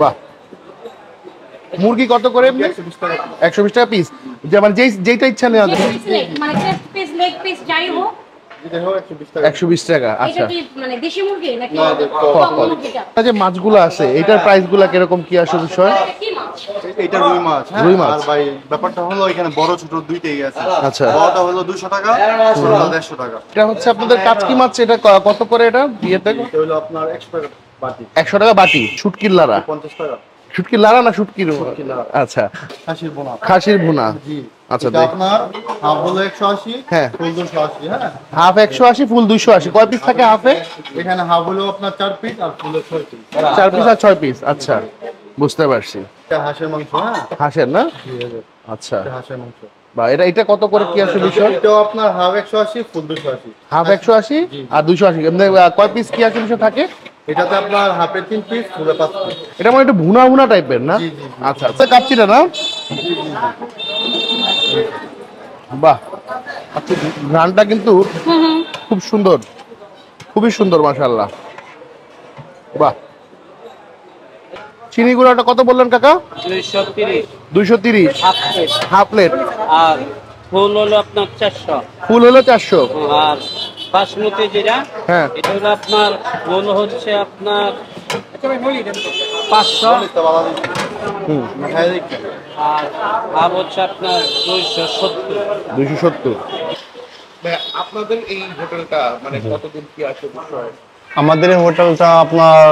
বাহ, মুরগি কত করে? 120 টাকা পিস। যেমন যেইটা ইচ্ছা নেওয়া যায়, মানে চেস্ট পিস, লেগ পিস যাই হোক 120 টাকা। আচ্ছা, এটা কি মানে দেশি মুরগি নাকি যে মাছগুলো আছে এটার প্রাইসগুলো কিরকম কি আসে বিষয়? কি মাছ? এটা রুই মাছ। রুই মাছ। আর ভাই ব্যাপারটা হলো এখানে বড় ছোট দুইটাই আছে। আচ্ছা, বড়টা হলো 200 টাকা, ছোটটা 150 টাকা। এটা হচ্ছে আপনাদের কাচকি মাছ, এটা কত করে? এটা বিয়েতে এটা হলো আপনার 100 টাকা বাটি। 100 টাকা বাটি। শুটকির লারা? 50 টাকা। শুটকির লারা না শুটকির? আচ্ছা, খাসির বোনা। খাসির ভুনা। জি। আচ্ছা, এটা আপনার হাফ হলো 180, হ্যাঁ, ফুল 280। হ্যাঁ, হাফ 180, ফুল 280। কয় পিস থাকে হাফে? এখানে হাফ হলো আপনার 4 পিস আর ফুল 6 পিস। 4 পিস আর 6 পিস। আচ্ছা, বুঝতে পারছি। এটা হাঁসের মাংস। হ্যাঁ, হাঁসের না? আচ্ছা, এটা হাঁসের মাংস। বা এটা কত করে কি আছে বিষয়? এটাও আপনার হাফ 180, ফুল 280। হাফ 180 আর 280। এমনি কয় পিস কি আছে বিষয় থাকে? এটাতে আপনার হাফে 3 পিস, ফুলে 5 পিস। এটা মানে একটু ভুনা ভুনা টাইপের না? জি, জি, জি। আচ্ছা আচ্ছা, কাচ্চিটা না? বাহ, আচ্ছা, ঘ্রাণটা কিন্তু খুব সুন্দর, খুবই সুন্দর, মাশাআল্লাহ। বাহ, চিনি গুঁড়াটা কত বললেন কাকা? 230 230 হাফ প্লেট। Half plate. আর ফুল হলো আপনার 400। ফুল হলো 400। আর বাসমতি যেটা, হ্যাঁ, এটা হলো আপনার ফুল হচ্ছে আপনার 500। হুম, আর হাফ হচ্ছে আপনার 270। 270। আপনাদের এই হোটেলটা মানে কতদিন কি আছে বিষয়? আমাদের এই হোটেলটা আপনার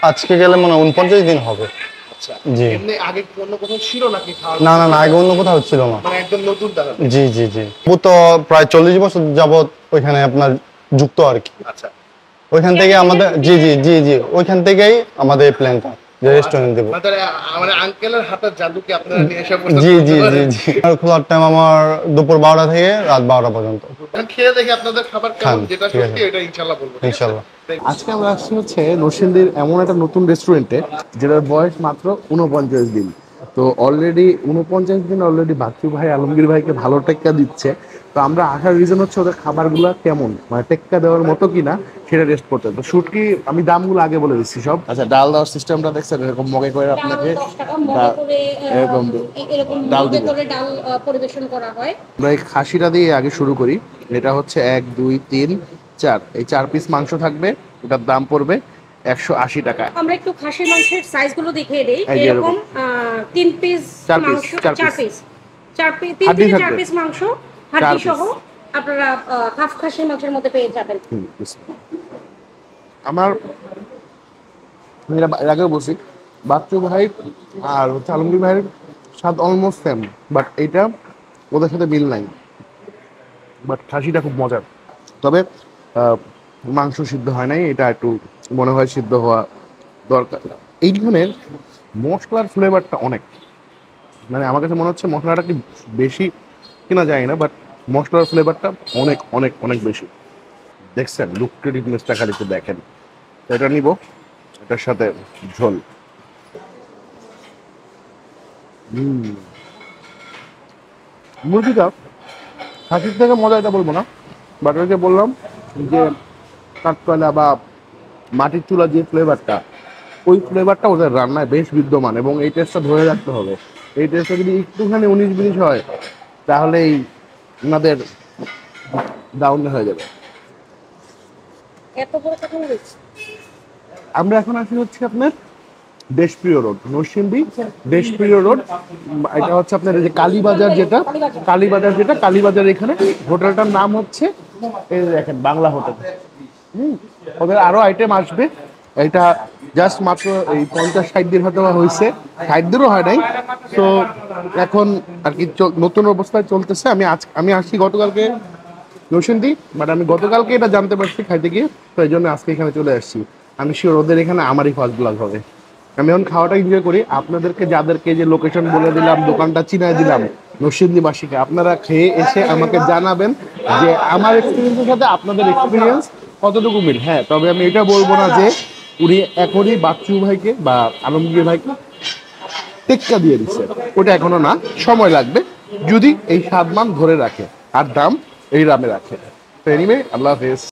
আজকে গেলে মানে 49 দিন হবে। আচ্ছা, জি। এমনি আগে কি অন্য কোথাও ছিল নাকি খাওয়া? না না না, আগে অন্য কোথাও ছিল না। মানে একদম নতুন তাহলে? জি জি জি। ও তো প্রায় 40 বছর যাবত ওইখানে আপনার যুক্ত আর কি। আচ্ছা, ওইখান থেকে আমাদের জি জি জি জি ওইখান থেকেই আমাদের প্ল্যানটা যে রেস্টুরেন্ট দেবো। মানে আঙ্কেলের হাতের জাদু কি আপনারা নিয়ে এসে পড়তে? জি জি জি জি। আর খোলার টাইম আমার দুপুর 12টা থেকে রাত 12টা পর্যন্ত। খেয়ে দেখি আপনাদের খাবার কেমন, খান, যেটা ঠিক সত্যি আছে। এটা ইনশাআল্লাহ বলবো। ইনশাআল্লাহ। আজকে আমরা আসছি হচ্ছে নরসিংদীর এমন একটা নতুন রেস্টুরেন্টে যেটার বয়স মাত্র 49 দিন। তো অলরেডি 49 দিন অলরেডি বাচ্চু ভাই আলমগীর ভাইকে ভালো টেক্কা দিচ্ছে। তো আমরা আসার রিজন হচ্ছে ওদের খাবারগুলো কেমন, মানে টেক্কা দেওয়ার মতো কিনা সেটা টেস্ট করতে। তো শুটকি আমি দামগুলো আগে বলে দিচ্ছি সব। আচ্ছা, ডাল দেওয়ার সিস্টেমটা দেখছেন? এরকম মগে করে আপনাকে এরকম ডাল দিবে। ডাল পরিবেশন করা হয়। আমরা এই খাসিটা দিয়ে আগে শুরু করি। এটা হচ্ছে 1 2 3 4, এই 4 পিস মাংস থাকবে। এটার দাম পড়বে 180 টাকা। আমরা একটু খাসির মাংসের সাইজগুলো দেখিয়ে দেই। এই যে এরকম 3 পিস মাংস, 4 পিস 3 থেকে 4 পিস মাংস হাড্ডি সহ আপনারা হাফ খাসির মাংসের মধ্যে পেয়ে যাবেন। আমার এর আগেও বলছি, বাচ্চু ভাই আর হচ্ছে আলমগীর ভাইয়ের স্বাদ অলমোস্ট সেম, বাট এইটা ওদের সাথে মিল নাই। বাট খাসিটা খুব মজার, তবে মাংস সিদ্ধ হয় নাই, এটা একটু মনে হয় সিদ্ধ হওয়া দরকার। এই ধরনের মশলার ফ্লেভারটা অনেক, মানে আমার কাছে মনে হচ্ছে মশলাটা কি বেশি কিনা যায় না, বাট মশলার ফ্লেভারটা অনেক অনেক অনেক বেশি। দেখছেন লুকটিভনেসটা খালি একটু দেখেন। এটা নিব, এটার সাথে ঝোল। মুরগিটা খাসির থেকে মজা এটা বলবো না, বাট ওই যে বললাম যে কাঠকয়লা বা মাটির চুলা যে ফ্লেভারটা, ওই ফ্লেভারটা ওদের রান্নায় বেশ বিদ্যমান, এবং এই টেস্টটা ধরে রাখতে হবে। এই টেস্টটা যদি একটুখানি 19-20 হয় তাহলেই ওনাদের ডাউন হয়ে যাবে। এত বড় কথা বলেছি। আমরা এখন আছি হচ্ছে আপনার দেশপ্রিয় রোড, নরসিংদী দেশপ্রিয় রোড। এটা হচ্ছে আপনার এই যে কালীবাজার, যেটা কালীবাজার এখানে হোটেলটার নাম হচ্ছে এই দেখেন বাংলা হোটেল। ওদের আরো আইটেম আসবে। এটা জাস্ট মাত্র এই 50-60 দিন হয়তো হয়েছে, 60 দিনও হয় নাই। তো এখন আর কি নতুন অবস্থায় চলতেছে। আমি আসছি গতকালকে নরসিংদী, বাট আমি গতকালকে এটা জানতে পারছি খাইতে গিয়ে, তো এই জন্য আজকে এখানে চলে আসছি। আমি শিওর ওদের এখানে আমারই ফার্স্ট ব্লগ হবে। আমি এখন খাওয়াটা এনজয় করি। আপনাদেরকে যাদেরকে যে লোকেশন বলে দিলাম, দোকানটা চিনাই দিলাম নরসিংদীবাসীকে, আপনারা খেয়ে এসে আমাকে জানাবেন যে আমার এক্সপিরিয়েন্সের সাথে আপনাদের এক্সপিরিয়েন্স কতটুকু মিল। হ্যাঁ, তবে আমি এটা বলবো না যে উনি এখনই বাচ্চু ভাইকে বা আলমগীর ভাইকে টেক্কা দিয়ে দিচ্ছে, ওটা এখনো না, সময় লাগবে যদি এই স্বাদ মান ধরে রাখে আর দাম এই দামে রাখে। তো এনিওয়ে, আল্লাহ হাফেজ।